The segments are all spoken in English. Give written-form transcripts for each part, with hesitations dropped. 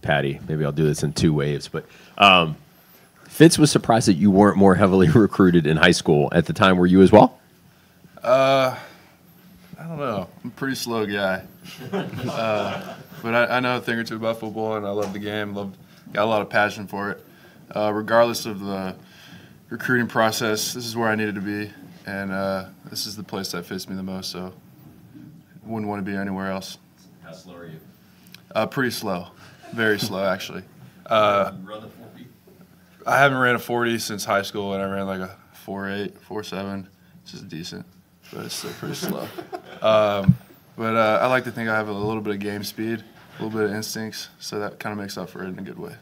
Patty. Maybe I'll do this in 2 waves. But Fitz was surprised that you weren't more heavily recruited in high school at the time. Were you as well? I don't know. I'm a pretty slow guy. But I know a thing or two about football, and I love the game. Got a lot of passion for it. Regardless of the recruiting process, this is where I needed to be, and this is the place that fits me the most, so wouldn't want to be anywhere else. How slow are you? Pretty slow. Very slow, actually. You run the 40? I haven't ran a 40 since high school, and I ran like a 4.8, 4.7, which is decent, but it's still pretty slow. But I like to think I have a little bit of game speed, a little bit of instincts, so that kind of makes up for it in a good way.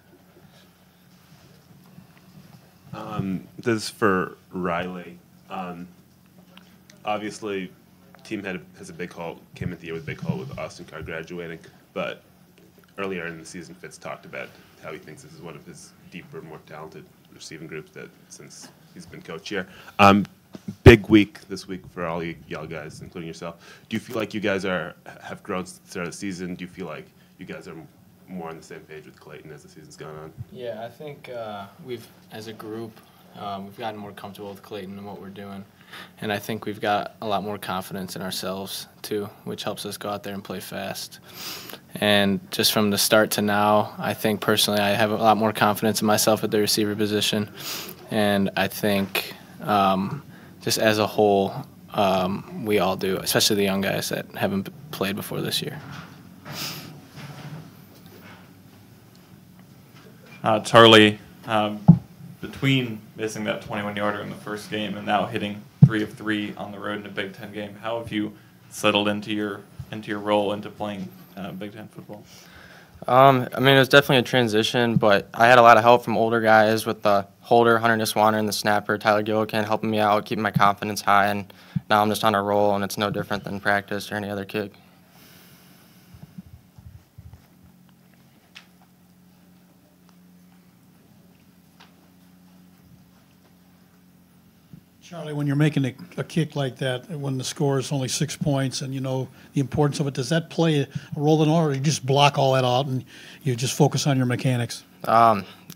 This is for Riley. Obviously, team has a big haul, came into the year with a big haul with Austin Carr graduating, but earlier in the season, Fitz talked about how he thinks this is one of his deeper, more talented receiving groups that since he's been coach here. Big week this week for all y'all guys, including yourself. Do you feel like you guys have grown throughout the season? Do you feel like you guys are more on the same page with Clayton as the season's gone on? Yeah, I think we've, as a group, we've gotten more comfortable with Clayton and what we're doing. And I think we've got a lot more confidence in ourselves, too, which helps us go out there and play fast. And just from the start to now, I think personally I have a lot more confidence in myself at the receiver position. And I think just as a whole, we all do, especially the young guys that haven't played before this year. Charlie, between missing that 21-yarder in the first game and now hitting 3 of 3 on the road in a Big Ten game, how have you settled into your role into playing Big Ten football? I mean, it was definitely a transition, but I had a lot of help from older guys with the holder, Hunter Niswander, and the snapper, Tyler Gillikin, helping me out, keeping my confidence high, and now I'm just on a roll, and it's no different than practice or any other kick. Charlie, when you're making a kick like that, when the score is only 6 points and you know the importance of it, does that play a role in all, or you just block all that out and you just focus on your mechanics?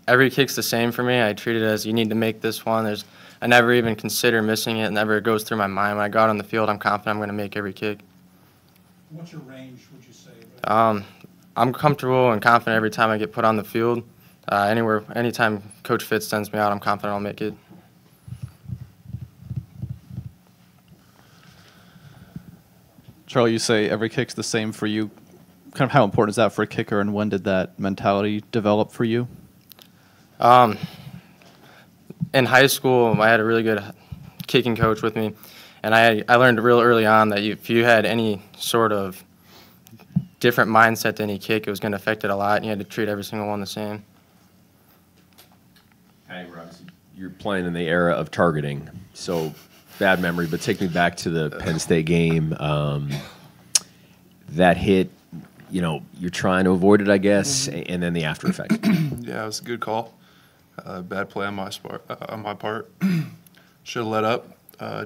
Every kick's the same for me. I treat it as you need to make this one. I never even consider missing it. It never goes through my mind. When I go out on the field, I'm confident I'm going to make every kick. What's your range, would you say? I'm comfortable and confident every time I get put on the field. Anytime Coach Fitz sends me out, I'm confident I'll make it. Charlie, you say every kick's the same for you. Kind of how important is that for a kicker, and when did that mentality develop for you? In high school, I had a really good kicking coach with me, and I learned real early on that if you had any sort of different mindset to any kick, it was going to affect it a lot, and you had to treat every single one the same. Hey, Rob, you're playing in the era of targeting, so bad memory, but take me back to the Penn State game. That hit, you know, you're trying to avoid it, I guess, and then the after effects. Yeah, it was a good call. Bad play on my part. Should have let up.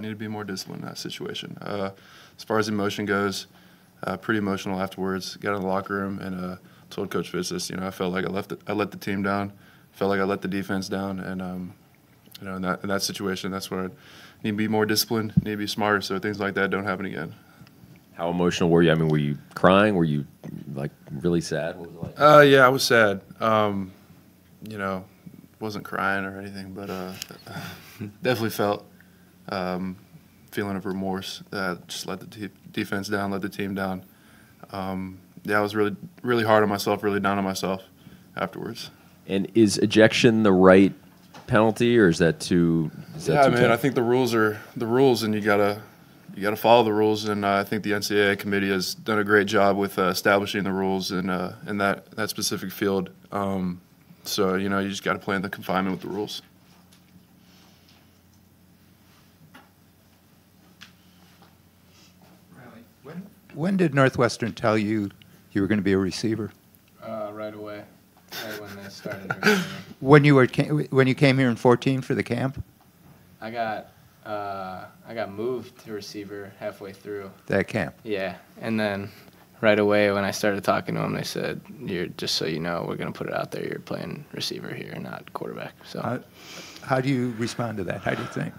Need to be more disciplined in that situation. As far as emotion goes, pretty emotional afterwards. Got in the locker room and told Coach Fitz this. You know, I felt like I let the team down. Felt like I let the defense down, and you know, in that situation, that's where I need to be more disciplined. Need to be smarter, so things like that don't happen again. How emotional were you? I mean, were you crying? Were you like really sad? What was it like? Yeah, I was sad. You know, wasn't crying or anything, but definitely felt feeling of remorse that just let the defense down, let the team down. Yeah, I was really, really hard on myself, really down on myself afterwards. And is ejection the right penalty, or is that too? Yeah, man, I think the rules are the rules, and you gotta follow the rules. And I think the NCAA committee has done a great job with establishing the rules in that specific field. So you know, you just got to play in the confinement with the rules. When did Northwestern tell you you were going to be a receiver? Right away, right when they started recruiting. When you came here in 2014 for the camp? I got moved to receiver halfway through. That camp? Yeah, and then right away when I started talking to them, they said, "You're just so you know, we're going to put it out there. You're playing receiver here, not quarterback." So How do you respond to that? How do you think?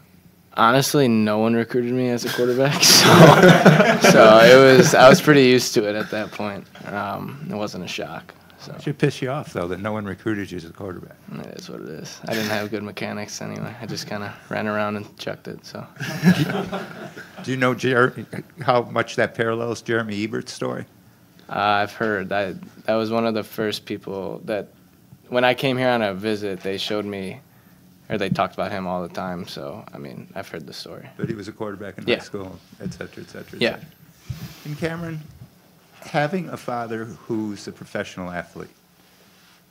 honestly, no one recruited me as a quarterback, so I was pretty used to it at that point. It wasn't a shock. So It should piss you off, though, that no one recruited you as a quarterback. it is what it is. I didn't have good mechanics anyway. I just kind of ran around and chucked it. So Do you know how much that parallels Jeremy Ebert's story? I've heard that was one of the first people that when I came here on a visit, they showed me, or they talked about him all the time. So I mean, I've heard the story. But he was a quarterback in Yeah. high school, et cetera, et cetera, et Yeah. cetera. And Cameron, having a father who's a professional athlete,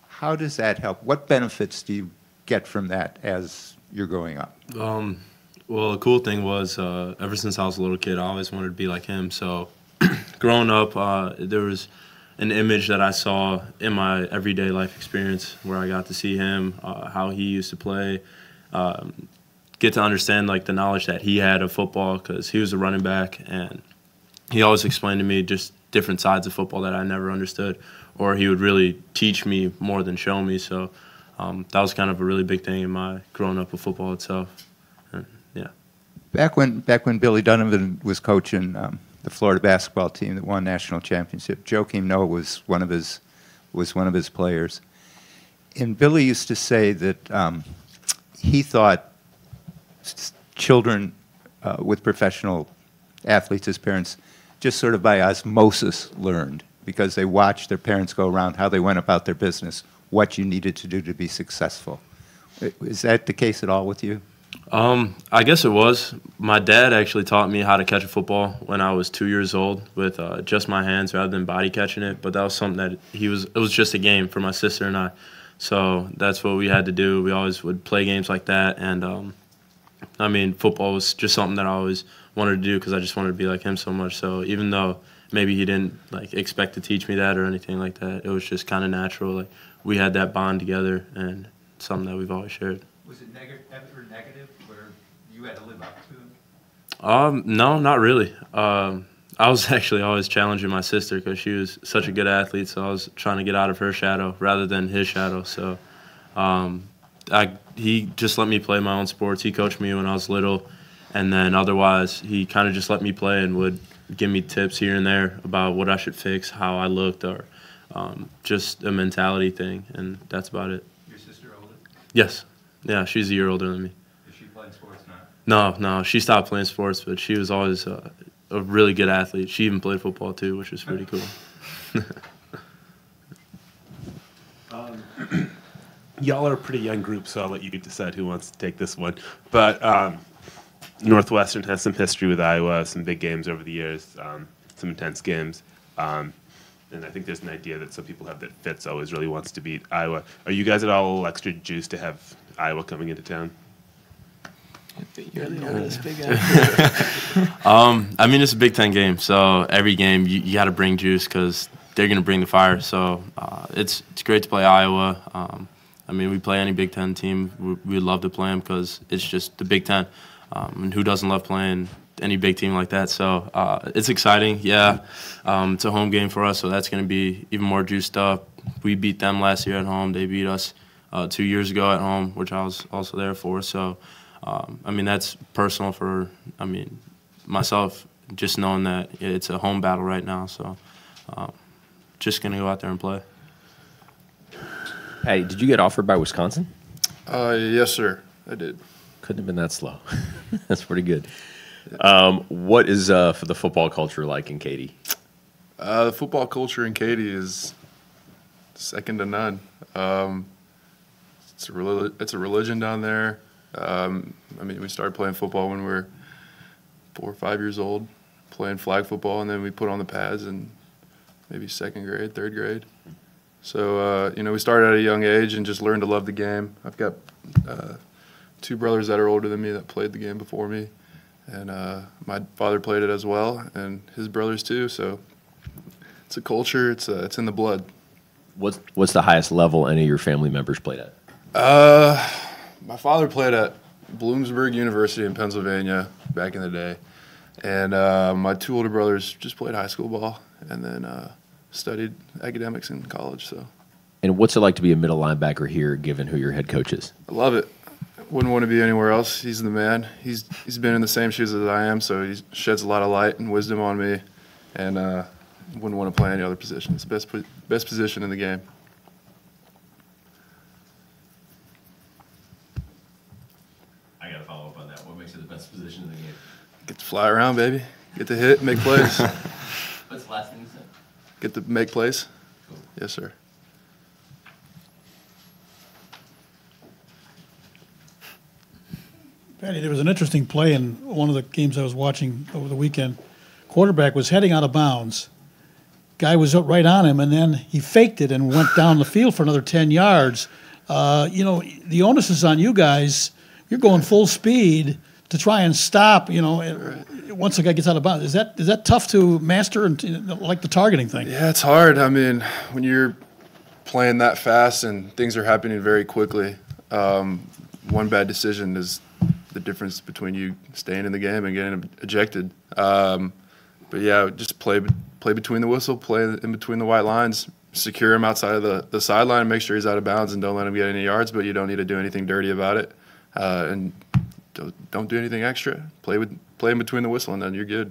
how does that help? What benefits do you get from that as you're growing up? Well, the cool thing was, ever since I was a little kid, I always wanted to be like him. So, growing up, there was an image that I saw in my everyday life experience where I got to see him, how he used to play, get to understand like the knowledge that he had of football because he was a running back, and he always explained to me just different sides of football that I never understood, or he would really teach me more than show me. So that was kind of a really big thing in my growing up with football itself. And, yeah. Back when Billy Donovan was coaching the Florida basketball team that won national championship, Joakim Noah was one of his players, and Billy used to say that he thought children with professional athletes as parents just sort of by osmosis learned because they watched their parents go around, how they went about their business, what you needed to do to be successful. Is that the case at all with you? I guess it was. My dad actually taught me how to catch a football when I was 2 years old with just my hands rather than body catching it. But that was something that it was just a game for my sister and I. So that's what we had to do. We always would play games like that. And, I mean, football was just something that I always wanted to do because I just wanted to be like him so much. So even though maybe he didn't like expect to teach me that or anything like that, it was just kind of natural. Like we had that bond together and something that we've always shared. Was it ever negative where you had to live up to it? No, not really. I was actually always challenging my sister because she was such a good athlete, so I was trying to get out of her shadow rather than his shadow. So he just let me play my own sports. He coached me when I was little, and then otherwise he kind of just let me play and would give me tips here and there about what I should fix, how I looked, or just a mentality thing, and that's about it. Your sister older? Yes. Yeah, she's a year older than me. Is she playing sports now? No, she stopped playing sports, but she was always a really good athlete. She even played football too, which was pretty cool. Y'all are a pretty young group, so I'll let you decide who wants to take this one. But Northwestern has some history with Iowa, some big games over the years, some intense games. And I think there's an idea that some people have that Fitz always really wants to beat Iowa. Are you guys at all extra juiced to have Iowa coming into town? You're the oldest big guy. I mean, it's a Big Ten game, so every game you got to bring juice because they're going to bring the fire. So it's great to play Iowa. I mean, we play any Big Ten team. We love to play them because it's just the Big Ten. And who doesn't love playing any big team like that? So it's exciting. Yeah, it's a home game for us, so that's going to be even more juiced up. We beat them last year at home. They beat us 2 years ago at home, which I was also there for. So, I mean, that's personal for, myself, just knowing that it's a home battle right now. So just going to go out there and play. Hey, did you get offered by Wisconsin? Yes, sir. I did. Couldn't have been that slow. That's pretty good. What is for the football culture like in Katy? The football culture in Katy is second to none. It's a religion down there. We started playing football when we were 4 or 5 years old, playing flag football, and then we put on the pads in maybe second grade, third grade. So, we started at a young age and just learned to love the game. I've got 2 brothers that are older than me that played the game before me. And my father played it as well, and his brothers too. So it's a culture. It's in the blood. What's the highest level any of your family members played at? My father played at Bloomsburg University in Pennsylvania back in the day, and my 2 older brothers just played high school ball. and then studied academics in college. So. And what's it like to be a middle linebacker here, given who your head coach is? I love it. Wouldn't want to be anywhere else. He's the man. He's been in the same shoes as I am, so he sheds a lot of light and wisdom on me, and wouldn't want to play any other position. It's the best position in the game. I got to follow up on that. What makes it the best position in the game? Get to fly around, baby. Get to hit, make plays. What's the last thing you said? Get to make plays. Cool. Yes, sir. Patty, there was an interesting play in one of the games I was watching over the weekend. Quarterback was heading out of bounds. Guy was up right on him, and then he faked it and went down the field for another 10 yards. The onus is on you guys. You're going full speed to try and stop, once the guy gets out of bounds. Is that tough to master and like the targeting thing? Yeah, it's hard. I mean, when you're playing that fast and things are happening very quickly, one bad decision is the difference between you staying in the game and getting ejected. But yeah, just play between the whistle, play in between the white lines, secure him outside of the sideline, make sure he's out of bounds, and don't let him get any yards. But you don't need to do anything dirty about it, and don't do anything extra. Play in between the whistle, and then you're good.